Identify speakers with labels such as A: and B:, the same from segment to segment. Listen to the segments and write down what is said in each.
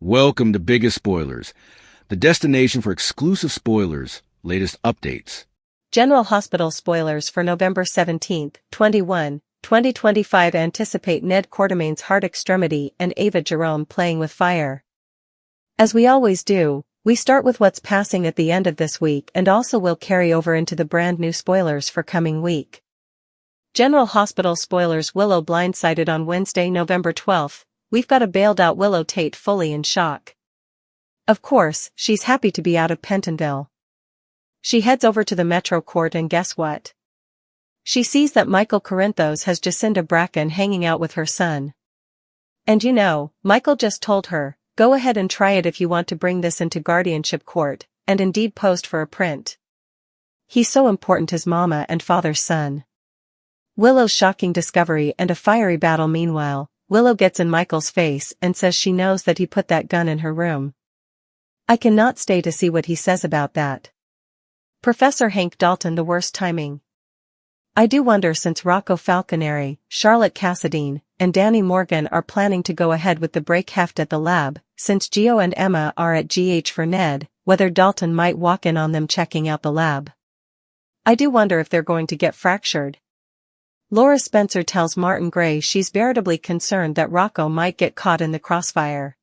A: Welcome to Biggest Spoilars, the destination for exclusive spoilers, latest updates.
B: General Hospital spoilers for November 17th, 2025 anticipate Ned Quartermain's heart extremity and Ava Jerome playing with fire. As we always do, we start with what's passing at the end of this week and also will carry over into the brand new spoilers for coming week. General Hospital spoilers: Willow blindsided on Wednesday, November 12th. We've got a bailed-out Willow Tate fully in shock. Of course, she's happy to be out of Pentonville. She heads over to the Metro Court and guess what? She sees that Michael Corinthos has Jacinda Bracken hanging out with her son. And you know, Michael just told her, go ahead and try it if you want to bring this into guardianship court, and indeed post for a print. He's so important, his mama and father's son. Willow's shocking discovery and a fiery battle. Meanwhile, Willow gets in Michael's face and says she knows that he put that gun in her room. I cannot stay to see what he says about that. Professor Hank Dalton: the worst timing. I do wonder, since Rocco Falconeri, Charlotte Cassadine, and Danny Morgan are planning to go ahead with the break heft at the lab, since Gio and Emma are at GH for Ned, whether Dalton might walk in on them checking out the lab. I do wonder if they're going to get fractured. Laura Spencer tells Martin Gray she's veritably concerned that Rocco might get caught in the crossfire.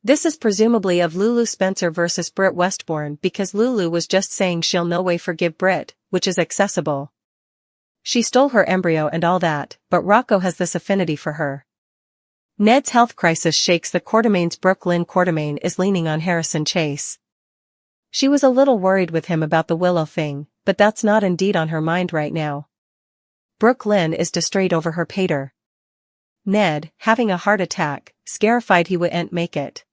B: This is presumably of Lulu Spencer versus Britt Westbourne, because Lulu was just saying she'll no way forgive Britt, which is accessible. She stole her embryo and all that, but Rocco has this affinity for her. Ned's health crisis shakes the Quartermains. Brooklyn Quartermain is leaning on Harrison Chase. She was a little worried with him about the Willow thing, but that's not indeed on her mind right now. Brooklyn is distraught over her pater. Ned, having a heart attack, scarified he wouldn't make it.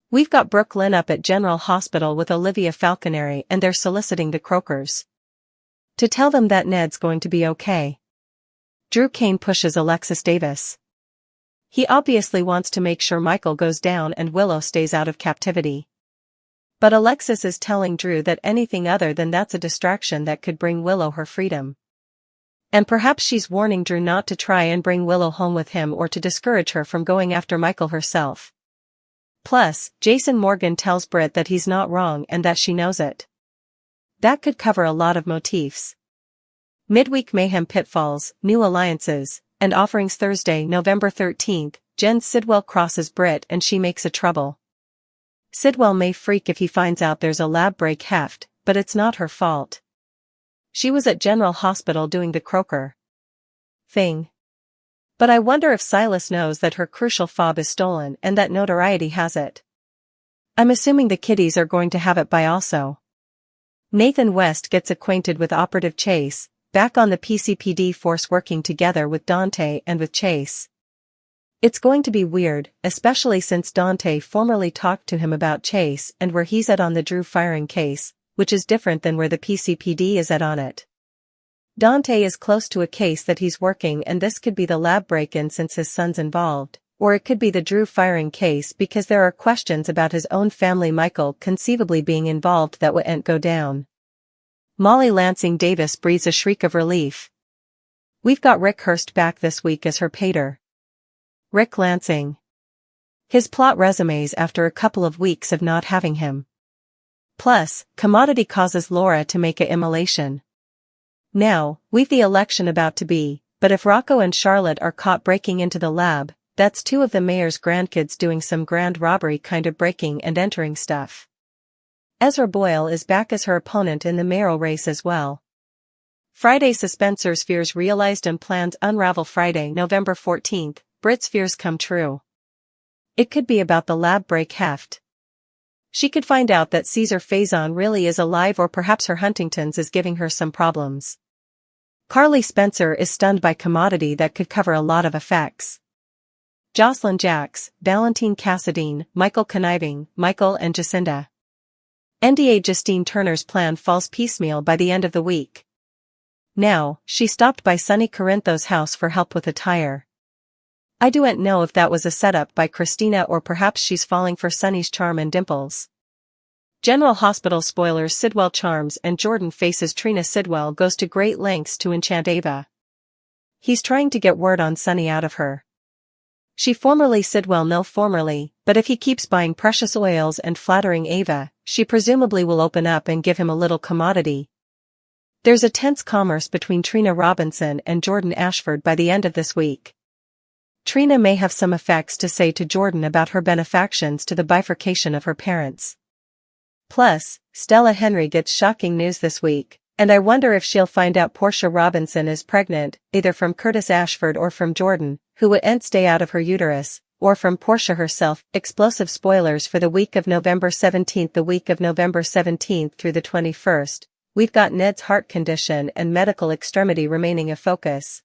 B: We've got Brooklyn up at General Hospital with Olivia Falconeri, and they're soliciting the Croakers to tell them that Ned's going to be okay. Drew Kane pushes Alexis Davis. He obviously wants to make sure Michael goes down and Willow stays out of captivity. But Alexis is telling Drew that anything other than that's a distraction that could bring Willow her freedom. And perhaps she's warning Drew not to try and bring Willow home with him or to discourage her from going after Michael herself. Plus, Jason Morgan tells Britt that he's not wrong and that she knows it. That could cover a lot of motifs. Midweek mayhem: pitfalls, new alliances, and offerings. Thursday, November 13th, Jen Sidwell crosses Britt and she makes a trouble. Sidwell may freak if he finds out there's a lab break heft, but it's not her fault. She was at General Hospital doing the Croaker thing. But I wonder if Silas knows that her crucial fob is stolen and that notoriety has it. I'm assuming the kiddies are going to have it by also. Nathan West gets acquainted with Operative Chase, back on the PCPD force working together with Dante and with Chase. It's going to be weird, especially since Dante formerly talked to him about Chase and where he's at on the Drew firing case, which is different than where the PCPD is at on it. Dante is close to a case that he's working, and this could be the lab break-in since his son's involved, or it could be the Drew firing case because there are questions about his own family, Michael conceivably being involved, that wouldn't go down. Molly Lansing Davis breathes a shriek of relief. We've got Rick Hurst back this week as her pater. Rick Lansing. His plot resumes after a couple of weeks of not having him. Plus, Commodity causes Laura to make a immolation. Now, we've the election about to be, but if Rocco and Charlotte are caught breaking into the lab, that's two of the mayor's grandkids doing some grand robbery kind of breaking and entering stuff. Ezra Boyle is back as her opponent in the mayoral race as well. Friday: Suspensor's fears realized and plans unravel. Friday, November 14th, Britt's fears come true. It could be about the lab break heft. She could find out that Caesar Faison really is alive, or perhaps her Huntington's is giving her some problems. Carly Spencer is stunned by Commodity that could cover a lot of effects. Jocelyn Jacks, Valentine Cassadine, Michael conniving, Michael and Jacinda. NDA: Justine Turner's plan falls piecemeal by the end of the week. Now, she stopped by Sonny Corinthos' house for help with a tire. I don't know if that was a setup by Christina or perhaps she's falling for Sonny's charm and dimples. General Hospital spoilers: Sidwell charms and Jordan faces Trina. Sidwell goes to great lengths to enchant Ava. He's trying to get word on Sonny out of her. She formerly Sidwell no formerly, but but if he keeps buying precious oils and flattering Ava, she presumably will open up and give him a little commodity. There's a tense commerce between Trina Robinson and Jordan Ashford by the end of this week. Trina may have some effects to say to Jordan about her benefactions to the bifurcation of her parents. Plus, Stella Henry gets shocking news this week, and I wonder if she'll find out Portia Robinson is pregnant, either from Curtis Ashford or from Jordan, who would stay out of her uterus, or from Portia herself. Explosive spoilers for the week of November 17th. The week of November 17th through the 21st, we've got Ned's heart condition and medical extremity remaining a focus.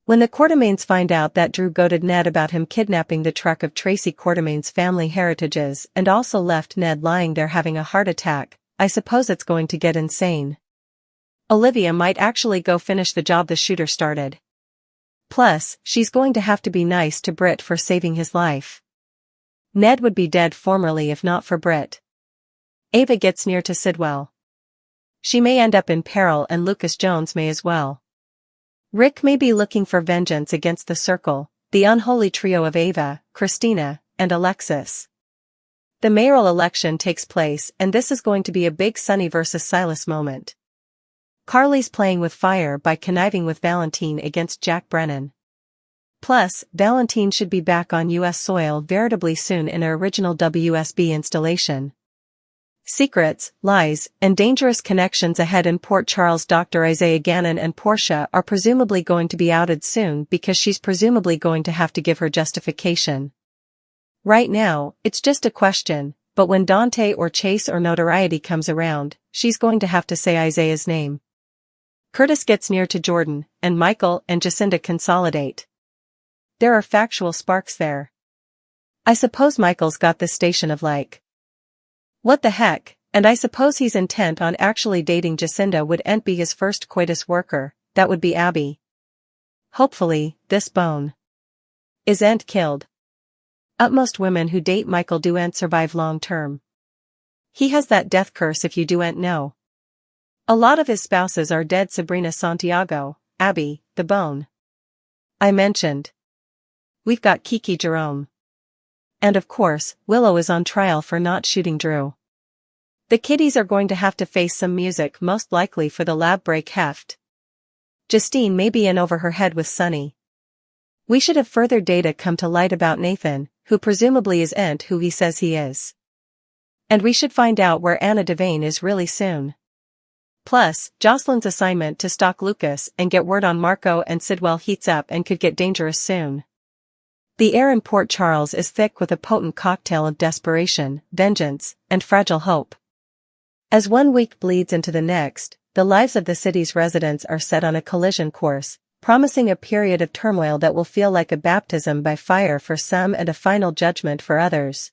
B: When the Quartermaines find out that Drew goaded Ned about him kidnapping the truck of Tracy Quartermaine's family heritages and also left Ned lying there having a heart attack, I suppose it's going to get insane. Olivia might actually go finish the job the shooter started. Plus, she's going to have to be nice to Britt for saving his life. Ned would be dead formerly if not for Britt. Ava gets near to Sidwell. She may end up in peril and Lucas Jones may as well. Rick may be looking for vengeance against the Circle, the unholy trio of Ava, Christina, and Alexis. The mayoral election takes place and this is going to be a big Sonny versus Silas moment. Carly's playing with fire by conniving with Valentine against Jack Brennan. Plus, Valentine should be back on US soil veritably soon in her original WSB installation. Secrets, lies, and dangerous connections ahead in Port Charles. Dr. Isaiah Gannon and Portia are presumably going to be outed soon because she's presumably going to have to give her justification. Right now, it's just a question, but when Dante or Chase or notoriety comes around, she's going to have to say Isaiah's name. Curtis gets near to Jordan, and Michael and Jacinda consolidate. There are factual sparks there. I suppose Michael's got this station of like, what the heck, and I suppose he's intent on actually dating Jacinda. Would be his first coitus worker, that would be Abby. Hopefully, this bone is killed. Utmost women who date Michael do survive long term. He has that death curse if you do know. A lot of his spouses are dead. Sabrina Santiago, Abby, the bone I mentioned. We've got Kiki Jerome. And of course, Willow is on trial for not shooting Drew. The kiddies are going to have to face some music, most likely for the lab break heft. Justine may be in over her head with Sonny. We should have further data come to light about Nathan, who presumably is who he says he is. And we should find out where Anna Devane is really soon. Plus, Jocelyn's assignment to stalk Lucas and get word on Marco and Sidwell heats up and could get dangerous soon. The air in Port Charles is thick with a potent cocktail of desperation, vengeance, and fragile hope. As one week bleeds into the next, the lives of the city's residents are set on a collision course, promising a period of turmoil that will feel like a baptism by fire for some and a final judgment for others.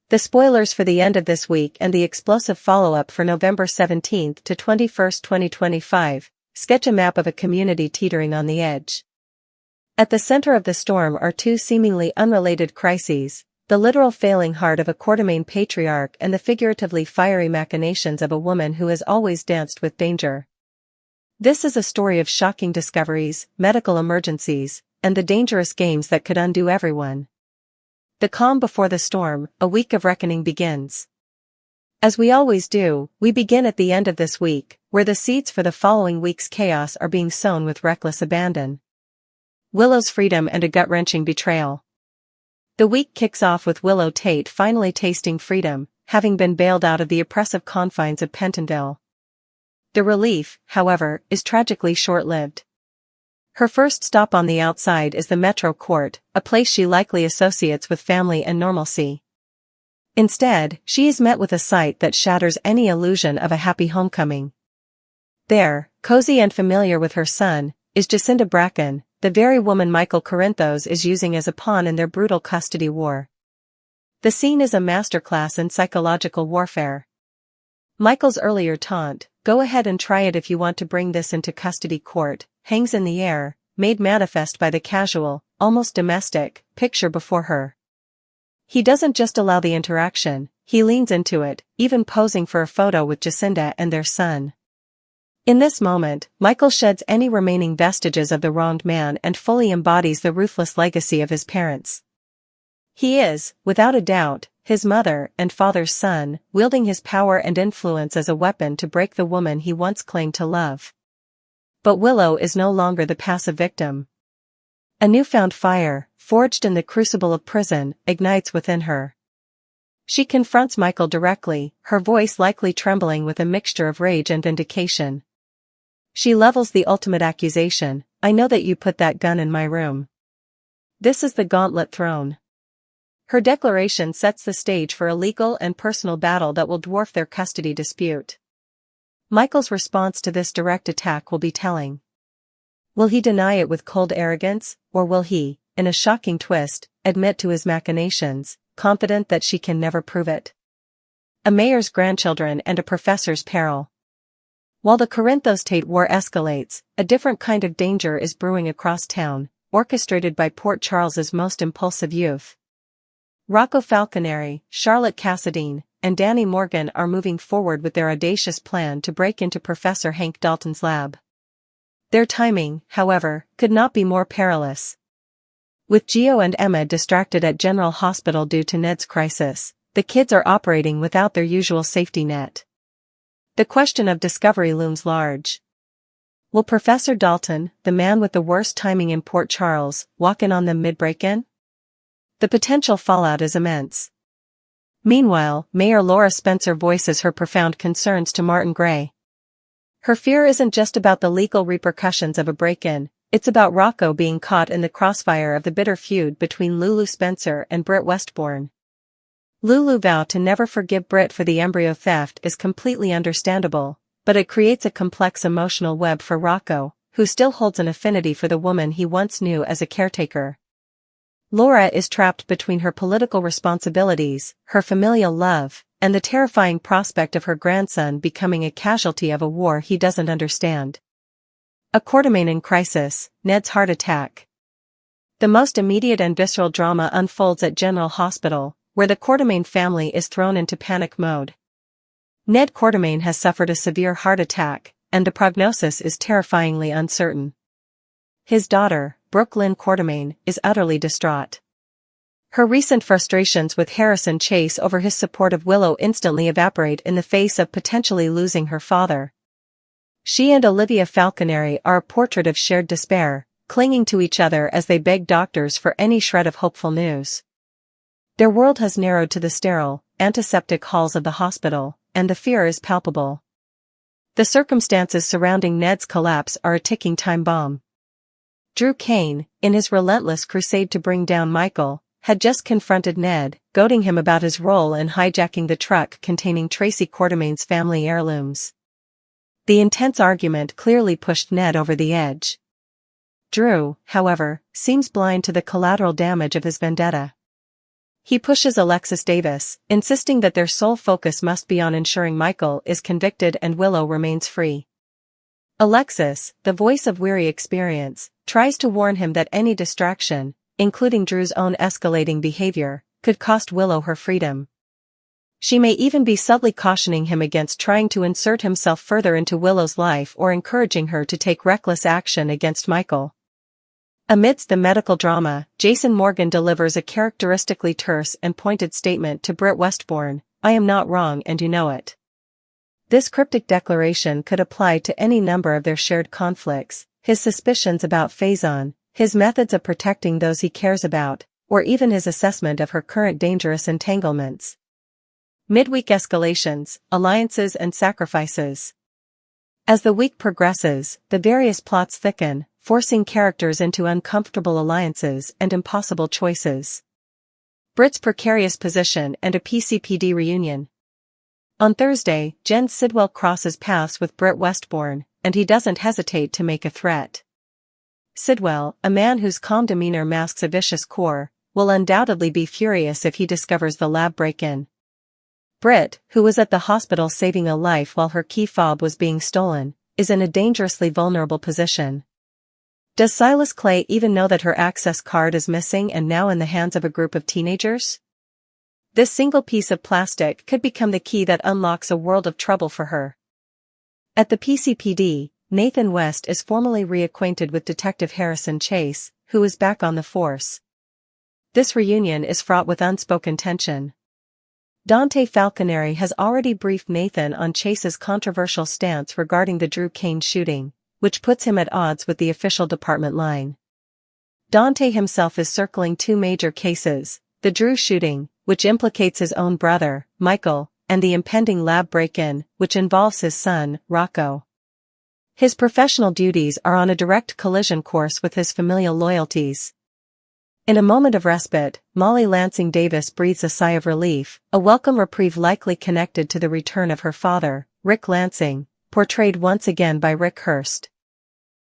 B: The spoilers for the end of this week and the explosive follow-up for November 17th to 21st, 2025, sketch a map of a community teetering on the edge. At the center of the storm are two seemingly unrelated crises, the literal failing heart of a Quartermaine patriarch and the figuratively fiery machinations of a woman who has always danced with danger. This is a story of shocking discoveries, medical emergencies, and the dangerous games that could undo everyone. The calm before the storm, a week of reckoning begins. As we always do, we begin at the end of this week, where the seeds for the following week's chaos are being sown with reckless abandon. Willow's freedom and a gut-wrenching betrayal. The week kicks off with Willow Tate finally tasting freedom, having been bailed out of the oppressive confines of Pentonville. The relief, however, is tragically short-lived. Her first stop on the outside is the Metro Court, a place she likely associates with family and normalcy. Instead, she is met with a sight that shatters any illusion of a happy homecoming. There, cozy and familiar with her son, is Jacinda Bracken, the very woman Michael Corinthos is using as a pawn in their brutal custody war. The scene is a masterclass in psychological warfare. Michael's earlier taunt, "Go ahead and try it if you want to bring this into custody court," hangs in the air, made manifest by the casual, almost domestic, picture before her. He doesn't just allow the interaction, he leans into it, even posing for a photo with Jacinda and their son. In this moment, Michael sheds any remaining vestiges of the wronged man and fully embodies the ruthless legacy of his parents. He is, without a doubt, his mother and father's son, wielding his power and influence as a weapon to break the woman he once claimed to love. But Willow is no longer the passive victim. A newfound fire, forged in the crucible of prison, ignites within her. She confronts Michael directly, her voice likely trembling with a mixture of rage and vindication. She levels the ultimate accusation, "I know that you put that gun in my room." This is the gauntlet thrown. Her declaration sets the stage for a legal and personal battle that will dwarf their custody dispute. Michael's response to this direct attack will be telling. Will he deny it with cold arrogance, or will he, in a shocking twist, admit to his machinations, confident that she can never prove it? A mayor's grandchildren and a professor's peril. While the Corinthos Tate war escalates, a different kind of danger is brewing across town, orchestrated by Port Charles's most impulsive youth. Rocco Falconeri, Charlotte Cassadine, and Danny Morgan are moving forward with their audacious plan to break into Professor Hank Dalton's lab. Their timing, however, could not be more perilous. With Gio and Emma distracted at General Hospital due to Ned's crisis, the kids are operating without their usual safety net. The question of discovery looms large. Will Professor Dalton, the man with the worst timing in Port Charles, walk in on them mid-break-in? The potential fallout is immense. Meanwhile, Mayor Laura Spencer voices her profound concerns to Martin Gray. Her fear isn't just about the legal repercussions of a break-in, it's about Rocco being caught in the crossfire of the bitter feud between Lulu Spencer and Britt Westbourne. Lulu's vow to never forgive Britt for the embryo theft is completely understandable, but it creates a complex emotional web for Rocco, who still holds an affinity for the woman he once knew as a caretaker. Laura is trapped between her political responsibilities, her familial love, and the terrifying prospect of her grandson becoming a casualty of a war he doesn't understand. A Quartermain in crisis, Ned's heart attack. The most immediate and visceral drama unfolds at General Hospital, where the Quartermain family is thrown into panic mode. Ned Quartermain has suffered a severe heart attack, and the prognosis is terrifyingly uncertain. His daughter, Brooklyn Quartermain, is utterly distraught. Her recent frustrations with Harrison Chase over his support of Willow instantly evaporate in the face of potentially losing her father. She and Olivia Falconeri are a portrait of shared despair, clinging to each other as they beg doctors for any shred of hopeful news. Their world has narrowed to the sterile, antiseptic halls of the hospital, and the fear is palpable. The circumstances surrounding Ned's collapse are a ticking time bomb. Drew Kane, in his relentless crusade to bring down Michael, had just confronted Ned, goading him about his role in hijacking the truck containing Tracy Quartermain's family heirlooms. The intense argument clearly pushed Ned over the edge. Drew, however, seems blind to the collateral damage of his vendetta. He pushes Alexis Davis, insisting that their sole focus must be on ensuring Michael is convicted and Willow remains free. Alexis, the voice of weary experience, tries to warn him that any distraction, including Drew's own escalating behavior, could cost Willow her freedom. She may even be subtly cautioning him against trying to insert himself further into Willow's life or encouraging her to take reckless action against Michael. Amidst the medical drama, Jason Morgan delivers a characteristically terse and pointed statement to Britt Westbourne, "I am not wrong and you know it." This cryptic declaration could apply to any number of their shared conflicts, his suspicions about Faison, his methods of protecting those he cares about, or even his assessment of her current dangerous entanglements. Midweek escalations, alliances and sacrifices. As the week progresses, the various plots thicken, forcing characters into uncomfortable alliances and impossible choices. Britt's precarious position and a PCPD reunion. On Thursday, Jen Sidwell crosses paths with Britt Westbourne, and he doesn't hesitate to make a threat. Sidwell, a man whose calm demeanor masks a vicious core, will undoubtedly be furious if he discovers the lab break-in. Britt, who was at the hospital saving a life while her key fob was being stolen, is in a dangerously vulnerable position. Does Silas Clay even know that her access card is missing and now in the hands of a group of teenagers? This single piece of plastic could become the key that unlocks a world of trouble for her. At the PCPD, Nathan West is formally reacquainted with Detective Harrison Chase, who is back on the force. This reunion is fraught with unspoken tension. Dante Falconeri has already briefed Nathan on Chase's controversial stance regarding the Drew Cain shooting, which puts him at odds with the official department line. Dante himself is circling two major cases, the Drew shooting, which implicates his own brother, Michael, and the impending lab break-in, which involves his son, Rocco. His professional duties are on a direct collision course with his familial loyalties. In a moment of respite, Molly Lansing Davis breathes a sigh of relief, a welcome reprieve likely connected to the return of her father, Rick Lansing, portrayed once again by Rick Hurst.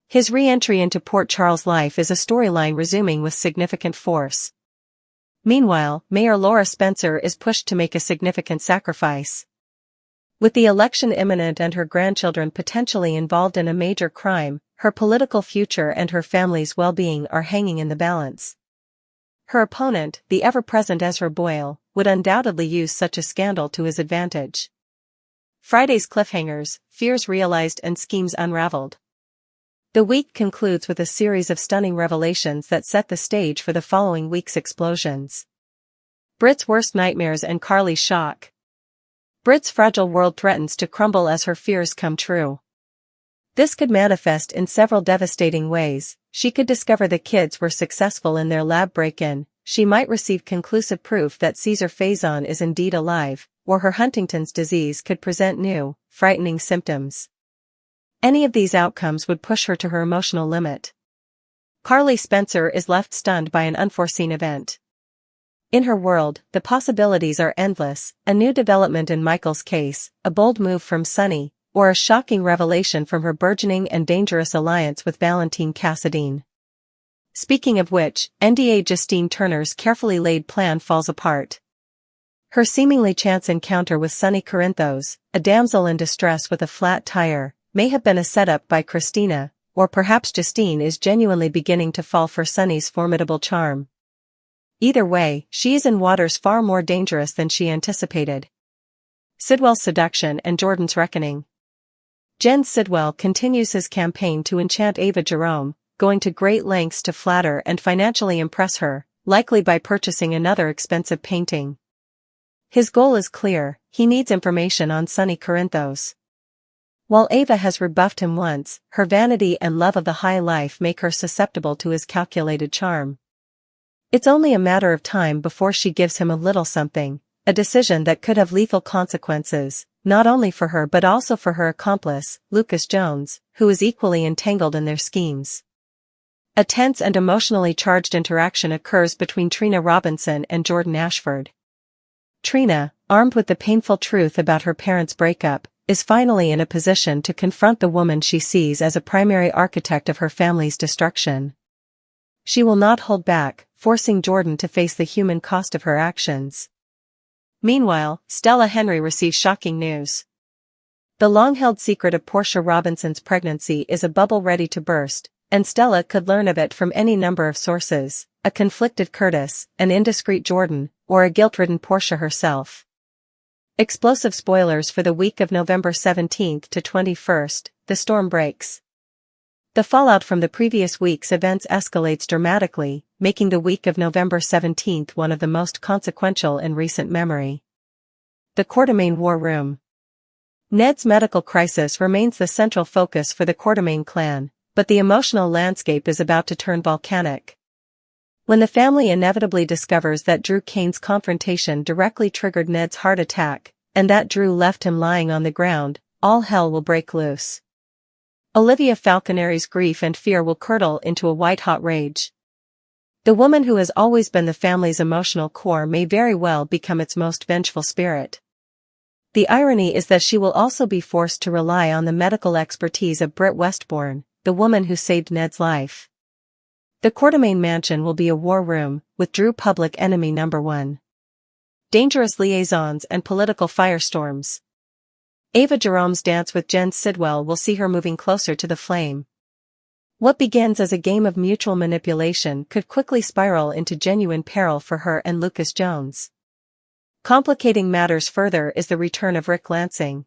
B: His re-entry into Port Charles' life is a storyline resuming with significant force. Meanwhile, Mayor Laura Spencer is pushed to make a significant sacrifice. With the election imminent and her grandchildren potentially involved in a major crime, her political future and her family's well-being are hanging in the balance. Her opponent, the ever-present Ezra Boyle, would undoubtedly use such a scandal to his advantage. Friday's cliffhangers, fears realized and schemes unraveled. The week concludes with a series of stunning revelations that set the stage for the following week's explosions. Brit's worst nightmares and Carly's shock. Brit's fragile world threatens to crumble as her fears come true. This could manifest in several devastating ways. She could discover the kids were successful in their lab break-in, she might receive conclusive proof that Caesar Faison is indeed alive, or her Huntington's disease could present new, frightening symptoms. Any of these outcomes would push her to her emotional limit. Carly Spencer is left stunned by an unforeseen event. In her world, the possibilities are endless, a new development in Michael's case, a bold move from Sonny, or a shocking revelation from her burgeoning and dangerous alliance with Valentine Cassadine. Speaking of which, NDA Justine Turner's carefully laid plan falls apart. Her seemingly chance encounter with Sonny Corinthos, a damsel in distress with a flat tire, may have been a setup by Christina, or perhaps Justine is genuinely beginning to fall for Sonny's formidable charm. Either way, she is in waters far more dangerous than she anticipated. Sidwell's seduction and Jordan's reckoning. Jens Sidwell continues his campaign to enchant Ava Jerome, going to great lengths to flatter and financially impress her, likely by purchasing another expensive painting. His goal is clear, he needs information on Sonny Corinthos. While Ava has rebuffed him once, her vanity and love of the high life make her susceptible to his calculated charm. It's only a matter of time before she gives him a little something, a decision that could have lethal consequences, not only for her but also for her accomplice, Lucas Jones, who is equally entangled in their schemes. A tense and emotionally charged interaction occurs between Trina Robinson and Jordan Ashford. Trina, armed with the painful truth about her parents' breakup, is finally in a position to confront the woman she sees as a primary architect of her family's destruction. She will not hold back, forcing Jordan to face the human cost of her actions. Meanwhile, Stella Henry receives shocking news. The long-held secret of Portia Robinson's pregnancy is a bubble ready to burst, and Stella could learn of it from any number of sources, a conflicted Curtis, an indiscreet Jordan, or a guilt-ridden Portia herself. Explosive spoilers for the week of November 17th to 21st, the storm breaks. The fallout from the previous week's events escalates dramatically, making the week of November 17th one of the most consequential in recent memory. The Quartermaine War Room. Ned's medical crisis remains the central focus for the Quartermaine clan, but the emotional landscape is about to turn volcanic. When the family inevitably discovers that Drew Cain's confrontation directly triggered Ned's heart attack, and that Drew left him lying on the ground, all hell will break loose. Olivia Falconeri's grief and fear will curdle into a white-hot rage. The woman who has always been the family's emotional core may very well become its most vengeful spirit. The irony is that she will also be forced to rely on the medical expertise of Britt Westbourne, the woman who saved Ned's life. The Quartermaine mansion will be a war room, with Drew public enemy number one. Dangerous liaisons and political firestorms. Ava Jerome's dance with Jen Sidwell will see her moving closer to the flame. What begins as a game of mutual manipulation could quickly spiral into genuine peril for her and Lucas Jones. Complicating matters further is the return of Rick Lansing.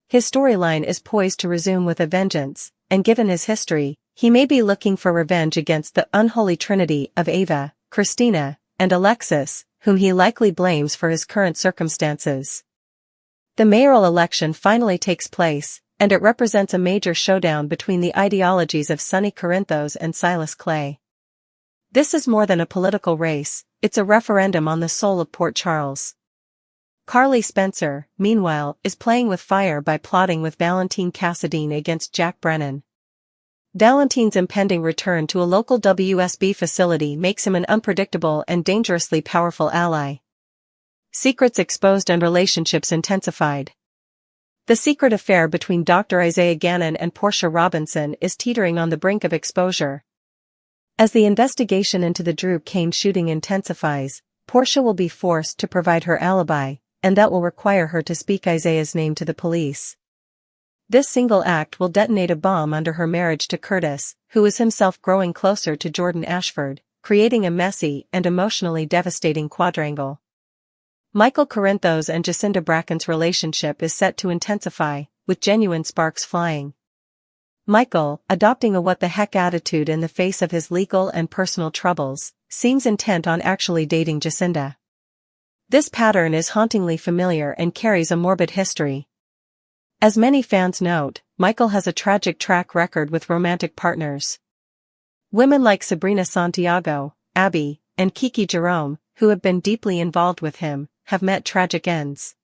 B: His storyline is poised to resume with a vengeance, and given his history, he may be looking for revenge against the unholy trinity of Ava, Christina, and Alexis, whom he likely blames for his current circumstances. The mayoral election finally takes place, and it represents a major showdown between the ideologies of Sonny Corinthos and Silas Clay. This is more than a political race, it's a referendum on the soul of Port Charles. Carly Spencer, meanwhile, is playing with fire by plotting with Valentine Cassadine against Jack Brennan. Valentine's impending return to a local WSB facility makes him an unpredictable and dangerously powerful ally. Secrets exposed and relationships intensified. The secret affair between Dr. Isaiah Gannon and Portia Robinson is teetering on the brink of exposure. As the investigation into the Drew Kane shooting intensifies, Portia will be forced to provide her alibi, and that will require her to speak Isaiah's name to the police. This single act will detonate a bomb under her marriage to Curtis, who is himself growing closer to Jordan Ashford, creating a messy and emotionally devastating quadrangle. Michael Corinthos and Jacinda Bracken's relationship is set to intensify, with genuine sparks flying. Michael, adopting a what-the-heck attitude in the face of his legal and personal troubles, seems intent on actually dating Jacinda. This pattern is hauntingly familiar and carries a morbid history. As many fans note, Michael has a tragic track record with romantic partners. Women like Sabrina Santiago, Abby, and Kiki Jerome, who have been deeply involved with him, have met tragic ends.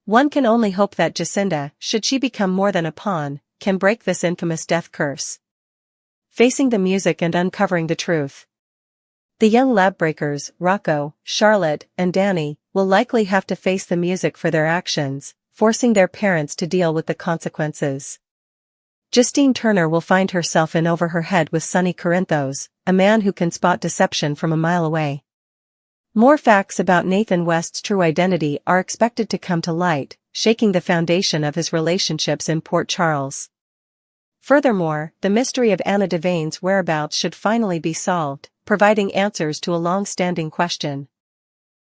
B: One can only hope that Jacinda, should she become more than a pawn, can break this infamous death curse. Facing the music and uncovering the truth. The young lab-breakers, Rocco, Charlotte, and Danny, will likely have to face the music for their actions, forcing their parents to deal with the consequences. Justine Turner will find herself in over her head with Sonny Corinthos, a man who can spot deception from a mile away. More facts about Nathan West's true identity are expected to come to light, shaking the foundation of his relationships in Port Charles. Furthermore, the mystery of Anna Devane's whereabouts should finally be solved, providing answers to a long-standing question.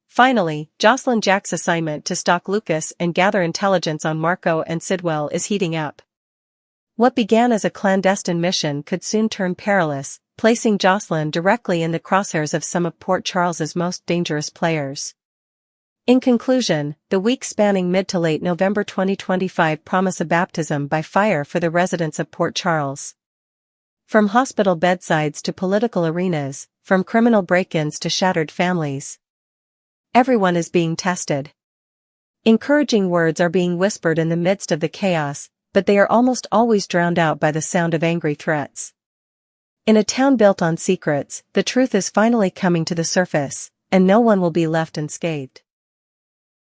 B: Finally, Jocelyn Jack's assignment to stalk Lucas and gather intelligence on Marco and Sidwell is heating up. What began as a clandestine mission could soon turn perilous, placing Jocelyn directly in the crosshairs of some of Port Charles's most dangerous players. In conclusion, the week spanning mid to late November 2025 promise a baptism by fire for the residents of Port Charles. From hospital bedsides to political arenas, from criminal break-ins to shattered families. Everyone is being tested. Encouraging words are being whispered in the midst of the chaos, but they are almost always drowned out by the sound of angry threats. In a town built on secrets, the truth is finally coming to the surface, and no one will be left unscathed.